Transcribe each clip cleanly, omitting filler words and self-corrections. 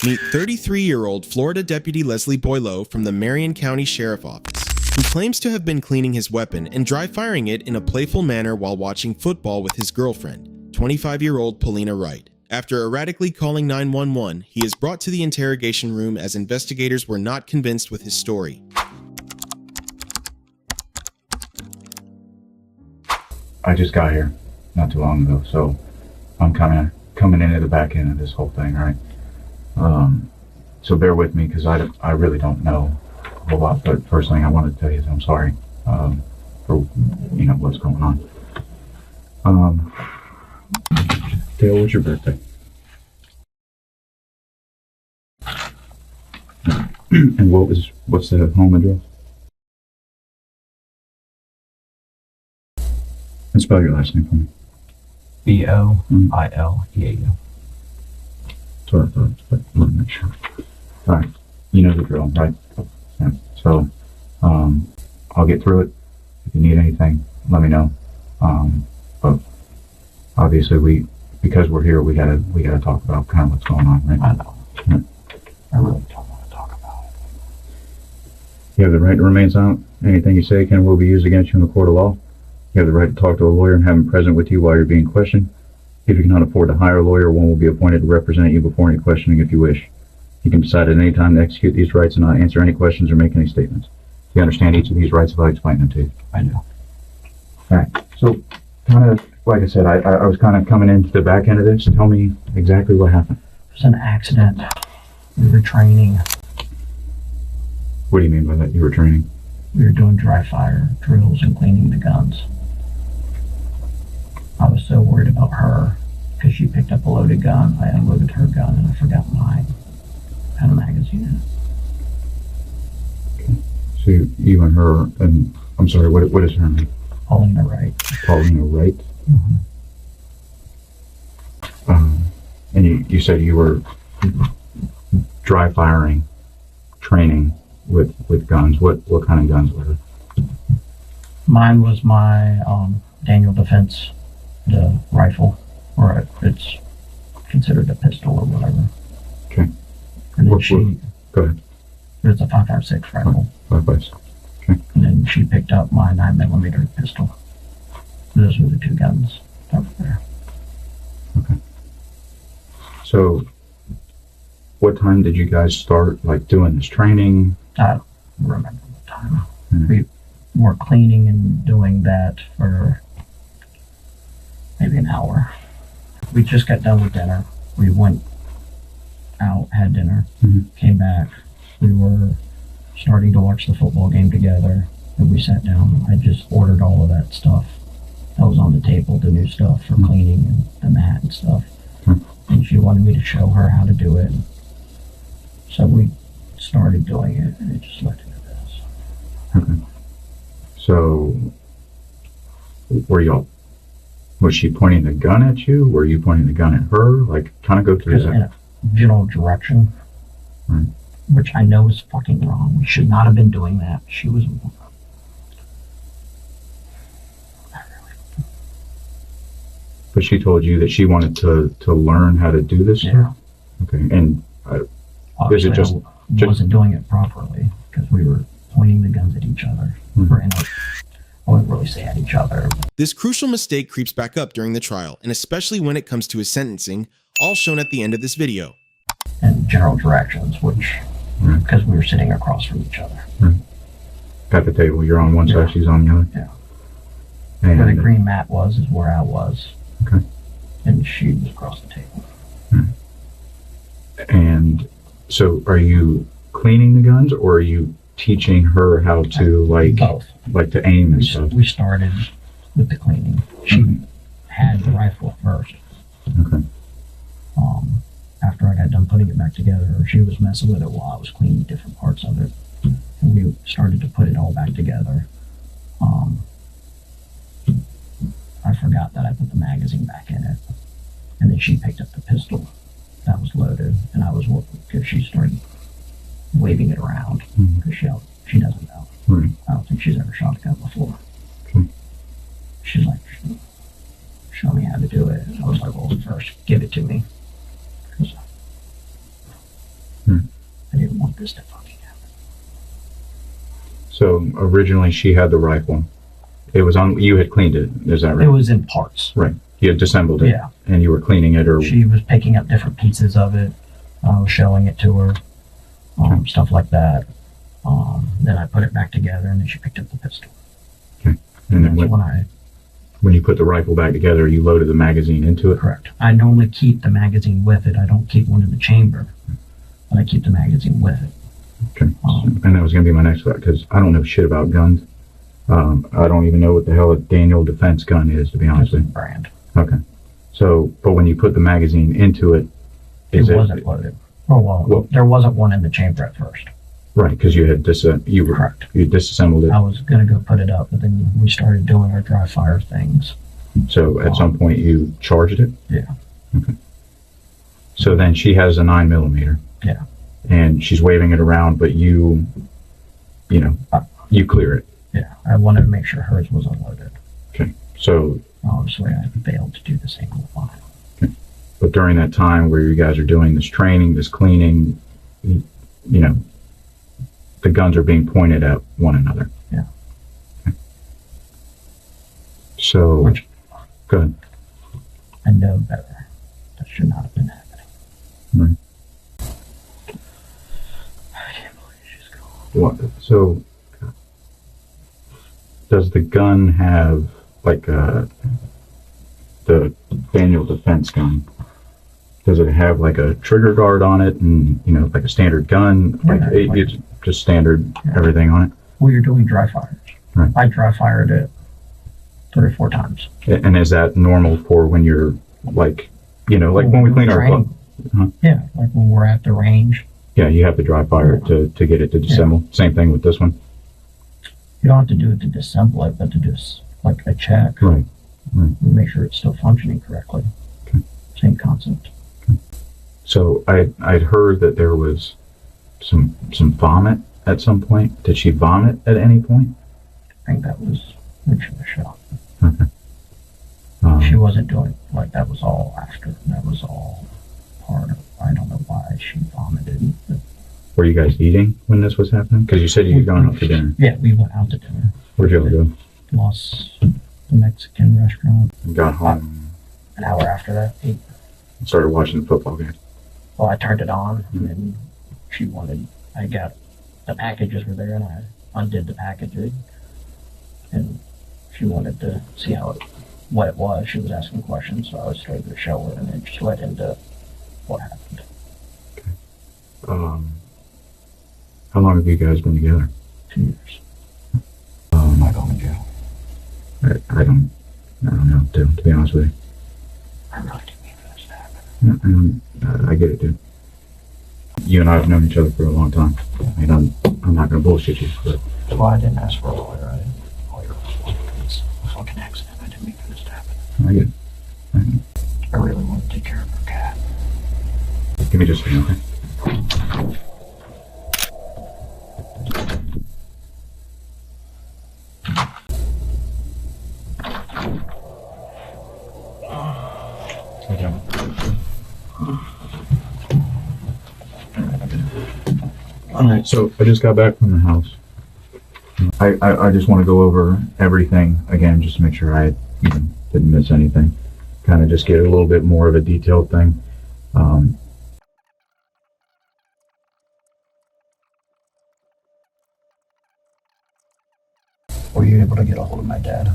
Meet 33-year-old Florida Deputy Leslie Boileau from the Marion County Sheriff Office, who claims to have been cleaning his weapon and dry firing it in a playful manner while watching football with his girlfriend, 25-year-old Paulina Wright. After erratically calling 911, he is brought to the interrogation room as investigators were not convinced with his story. I just got here not too long ago, so I'm kind of coming into the back end of this whole thing, right? So bear with me, because I really don't know a whole lot, but first thing I wanted to tell you is I'm sorry for what's going on. Dale, what's your birthday? And what's the home address? And spell your last name for me. Boileau. Sorry, but I want to make sure. All right, you know the drill, right? Yeah. So, I'll get through it. If you need anything, let me know. But obviously, because we're here, we gotta talk about kind of what's going on, right? I know. Yeah. I really don't want to talk about it. You have the right to remain silent. Anything you say can will be used against you in a court of law. You have the right to talk to a lawyer and have him present with you while you're being questioned. If you cannot afford to hire a lawyer, one will be appointed to represent you before any questioning if you wish. You can decide at any time to execute these rights and not answer any questions or make any statements. Do you understand each of these rights if I explain them to you? I do. All right. So, kind of, like I said, I was kind of coming into the back end of this. Tell me exactly what happened. It was an accident. We were training. What do you mean by that? You were training? We were doing dry fire drills and cleaning the guns. I was so worried about her because she picked up a loaded gun. I unloaded her gun and I forgot mine. Had a magazine in it. So you and her, and I'm sorry, what is her name? Paulina Wright. Paulina Wright? Mm-hmm. And you said you were dry firing, training with guns. What kind of guns were they? Mine was my Daniel Defense, the rifle, or it's considered a pistol or whatever. Okay. And then go ahead. It's a 5.56 rifle. 5.56. Okay. And then she picked up my 9mm pistol. Those were the two guns that were there. Okay. So, what time did you guys start, doing this training? I don't remember what time. We were cleaning and doing that for maybe an hour. We just got done with dinner. We went out, had dinner, came back. We were starting to watch the football game together, and we sat down. I just ordered all of that stuff that was on the table, the new stuff for cleaning and the mat and stuff. And she wanted me to show her how to do it. So we started doing it, and it just led into this. Okay. So, was she pointing the gun at you? Were you pointing the gun at her? Kind of go through that. In a general direction, right. Which I know is fucking wrong. We should not have been doing that. She was... But she told you that she wanted to learn how to do this stuff? Yeah. Okay, and is it just... I wasn't doing it properly, because we were pointing the guns at each other. I wouldn't really say at each other. This crucial mistake creeps back up during the trial, and especially when it comes to his sentencing, all shown at the end of this video. And general directions, which, because we were sitting across from each other. At the table, you're on one side, she's on the other? Yeah. And where the green mat was is where I was. Okay. And she was across the table. And so are you cleaning the guns, or are you teaching her how to both, to aim and stuff? We started with the cleaning. She had the rifle first. Okay. After I got done putting it back together, she was messing with it while I was cleaning different parts of it, and we started to put it all back together. I forgot that I put the magazine back in it, and then she picked up the pistol that was loaded, and I was working because she started waving it around because she doesn't know. Right. I don't think she's ever shot a gun before. Okay. She's like, show me how to do it. I was like, well, first give it to me. this to fucking happen. So originally she had the rifle. It was on, you had cleaned it, is that right? It was in parts. Right. You had disassembled it. Yeah. And you were cleaning it, or? She was picking up different pieces of it. I was showing it to her, stuff like that. Then I put it back together, and then she picked up the pistol. Okay. And then that's when you put the rifle back together, you loaded the magazine into it? Correct. I normally keep the magazine with it. I don't keep one in the chamber, but I keep the magazine with it. Okay. And that was going to be my next question, because I don't know shit about guns. I don't even know what the hell a Daniel Defense gun is, to be honest with you. Brand. Okay. So, but when you put the magazine into it, It wasn't loaded. Oh, well, there wasn't one in the chamber at first. Right, because you had Correct. You disassembled it. I was going to go put it up, but then we started doing our dry fire things. So at some point you charged it? Yeah. Okay. So then she has a 9mm. Yeah. And she's waving it around, but you clear it. Yeah. I wanted to make sure hers was unloaded. Okay. So obviously I failed to do the same with mine. Okay. But during that time where you guys are doing this training, this cleaning, the guns are being pointed at one another. Yeah. Okay. So, go ahead. I know better. That should not have been happening. Right. I can't believe she's gone. What? So, does the gun have like the Daniel Defense gun? Does it have like a trigger guard on it, and like a standard gun? It's just standard everything on it. Well, you're doing dry fires. Right. I dry fired it 3 or 4 times. And is that normal for when you're like when we clean our club? Yeah, like when we're at the range. Yeah, you have to dry fire it to get it to disassemble. Yeah. Same thing with this one. You don't have to do it to disassemble it, but to just like a check. Right. Make sure it's still functioning correctly. Okay. Same concept. So I'd heard that there was some vomit at some point. Did she vomit at any point? I think that was when she was shot. Okay. She wasn't doing like that. Was all after. That was all part of. I don't know why she vomited. Were you guys eating when this was happening? Because you said you were going out to dinner. Yeah, we went out to dinner. Where'd you all go? The Mexican restaurant. And got home. An hour after that, ate. Started watching the football game. Well, I turned it on, and she wanted. I got the packages were there, and I undid the packaging, and she wanted to see what it was. She was asking questions, so I was starting to show her, and then just led into what happened. Okay. How long have you guys been together? 2 years. Am I going to jail? I don't know, to be honest with you. I really didn't mean for this to happen. I get it, dude. You and I have known each other for a long time. I mean, I'm not going to bullshit you, but... Well, I didn't ask for a lawyer. I didn't. A lawyer was it's a fucking accident. I didn't mean for this to happen. I get it. I really want to take care of her cat. Give me just a second, okay? Alright, so I just got back from the house. I just want to go over everything again, just to make sure I didn't miss anything. Kind of just get a little bit more of a detailed thing. Were you able to get a hold of my dad?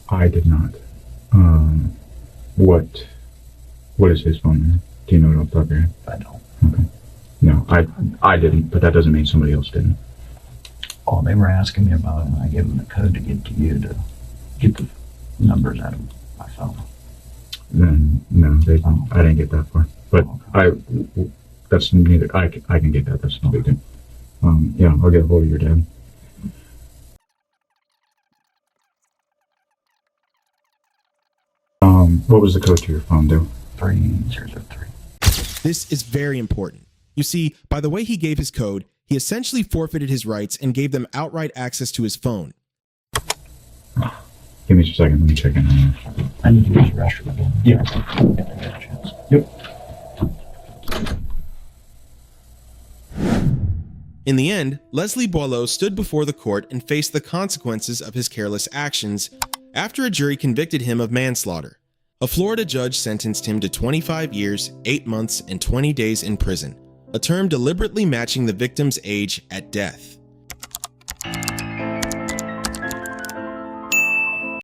I did not. What is his phone number? Do you know it off the top of your head? I don't. Okay. No, I didn't, but that doesn't mean somebody else didn't. Oh, they were asking me about it, and I gave them the code to get to you to get the numbers out of my phone. Then no, I didn't get that far. But that's neither. I can get that. That's no big deal. Yeah, I'll get a hold of your dad. What was the code to your phone, dude? 3003. This is very important. You see, by the way he gave his code, he essentially forfeited his rights and gave them outright access to his phone. Give me just a second. Let me check in on you. I need to use the restroom again. Yeah. If I get a chance. Yep. In the end, Leslie Boileau stood before the court and faced the consequences of his careless actions after a jury convicted him of manslaughter. A Florida judge sentenced him to 25 years, 8 months, and 20 days in prison, a term deliberately matching the victim's age at death.